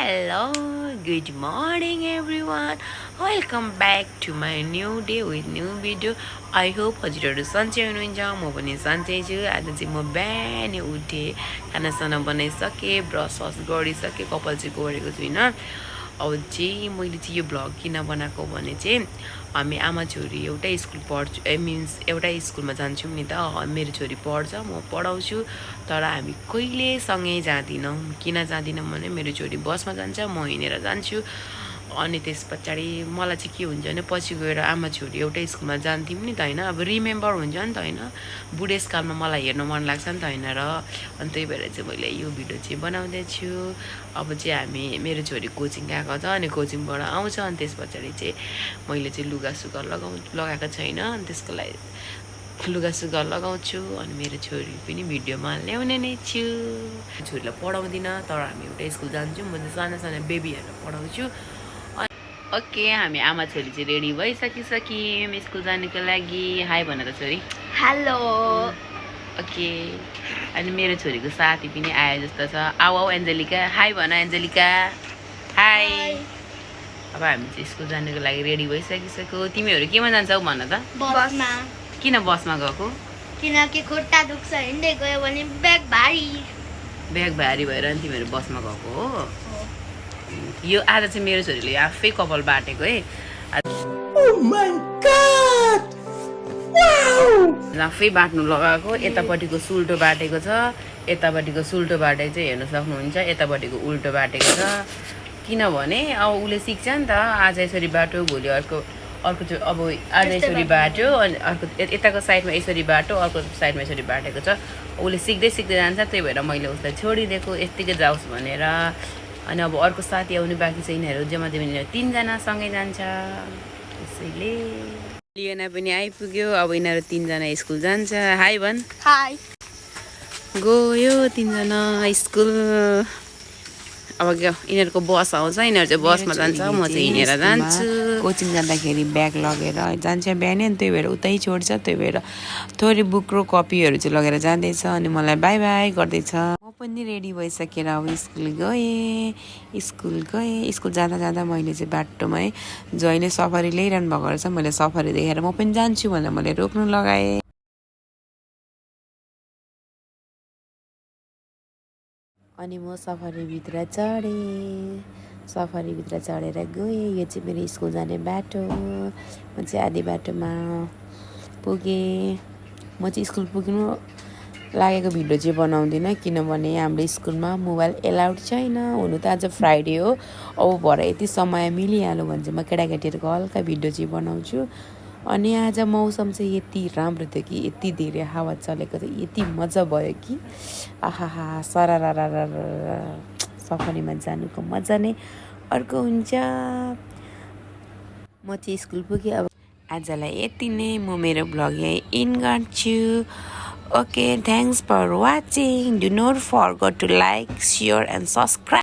Hello, good morning everyone. Welcome back to my new day with new video. I hope हजुरहरू सन्चै हुनुहुन्छ. म पनि सन्चै छु. आज चाहिँ म बिहानै उठेँ, खानासाना बनाइसकेँ, ब्रस गरिसकेँ, कपाल चाहिँ गरेको छुइनँ. अब चाहिँ मैले चाहिँ यो भ्लग किन बनाएको भने चाहिँ हामी आमा छोरी एउटै स्कुल पढ्छु मिन्स एउटै स्कुलमा जान्छौँ नि त. मेरो छोरी पढ्छ, म पढाउँछु, तर हामी कहिले सँगै जाँदैनौँ. किन जाँदैनौँ भने मेरो छोरी बसमा जान्छ, म हिँडेर जान्छु. अनि त्यस पछाडि मलाई चाहिँ के हुन्छ भने पछि गएर आमा छोरी एउटै स्कुलमा जान्थ्यौँ नि त होइन. अब रिमेम्बर हुन्छ नि त होइन, बुढेसकालमा मलाई हेर्नु मन लाग्छ नि त होइन. र अनि त्यही भएर चाहिँ मैले यो भिडियो चाहिँ बनाउँदैछु. अब चाहिँ हामी मेरो छोरी कोचिङ गएको छ, अनि कोचिङबाट आउँछ, अनि त्यस पछाडि चाहिँ मैले चाहिँ लुगासुगा लगाएको छैन, अनि त्यसको लागि लुगासुगा लगाउँछु. अनि मेरो छोरी पनि भिडियोमा ल्याउने नै छु. छोरीलाई पढाउँदिनँ, तर हामी एउटै स्कुल जान्छौँ. म चाहिँ सानो सानो बेबीहरूलाई पढाउँछु. ओके, हामी आमा छोरी चाहिँ रेडी भइसकिसक्यौँ स्कुल जानुको लागि. हाई भन त छोरी. हेलो. ओके, अनि मेरो छोरीको साथी पनि आयो जस्तो छ. आऊ आऊ एन्जेलिका. हाई भन एन्जेलिका. हाई. अब हामी चाहिँ स्कुल जानुको लागि रेडी भइसकिसक्यो. तिमीहरू केमा जान्छौ भन त. बसमा. किन बसमा गएको? किनकि खुट्टा दुख्छ, हिँड्दै गयो भने ब्याग भारी भएर अनि तिमीहरू बसमा गएको हो. यो आज चाहिँ मेरो छोरीले आफै कपाल बाटेको है. आफै बाट्नु लगाएको. यतापट्टिको सुल्टो बाटेको छ, यतापट्टिको सुल्टो बाटेको चाहिँ हेर्नु सक्नुहुन्छ. यतापट्टिको उल्टो बाटेको छ. किनभने अब उसले सिक्छ नि त. आज यसरी बाटो, भोलि अर्को चाहिँ अब आज यसरी बाट्यो, अनि अर्को यताको साइडमा यसरी बाटो, अर्को साइडमा यसरी बाटेको छ. उसले सिक्दै जान्छ. त्यही भएर मैले उसलाई छोडिदिएको यत्तिकै जाओस् भनेर. अनि अब अर्को साथी आउनु बाँकी छ. यिनीहरू जम्मा तिनजना सँगै जान्छ. त्यसैले लियोना पनि आइपुग्यो. अब यिनीहरू तिनजना स्कुल जान्छ. हाई भन. हाई. गयो तिनजना स्कुल. अब यिनीहरूको बस आउँछ, यिनीहरू चाहिँ बसमा जान्छ, म चाहिँ हिँडेर जान्छु. कोचिङ जाँदाखेरि ब्याग लगेर जान्छ बिहानै, अनि त्यही भएर उतै छोड्छ. त्यही भएर थोरै बुक र कपीहरू चाहिँ लगेर जाँदैछ. अनि मलाई बाई बाई गर्दैछ. म पनि रेडी भइसकेर अब स्कुल गएँ. स्कुल जाँदा मैले चाहिँ बाटोमै जहिले सफारी ल्याइरहनु भएको रहेछ. मैले सफारी देखेर म पनि जान्छु भनेर मैले रोक्नु लगाएँ. अनि म सफारीभित्र चढेर गएँ. यो चाहिँ मेरो स्कुल जाने बाटो. म चाहिँ आधी बाटोमा पुगेँ. म चाहिँ स्कुल पुग्नु लागेको भिडियो चाहिँ बनाउँदिनँ, किनभने हाम्रो स्कुलमा मोबाइल एलाउड छैन. हुनु त आज फ्राइडे हो. अब भरे यति समय मिलिहाल्यो भने चाहिँ म केटाकेटीहरूको हल्का भिडियो चाहिँ बनाउँछु. अनि आज मौसम चाहिँ यति राम्रो थियो कि यति धेरै हावा चलेको थियो, यति मजा भयो कि आहाहा सरारा सफारीमा जानुको मजा नै अर्को हुन्छ. म चाहिँ स्कुल पुगेँ. अब आजलाई यति नै. म मेरो भ्लग यहीँ इन गर्छु. Okay, thanks for watching. Do not forget to like, share and subscribe.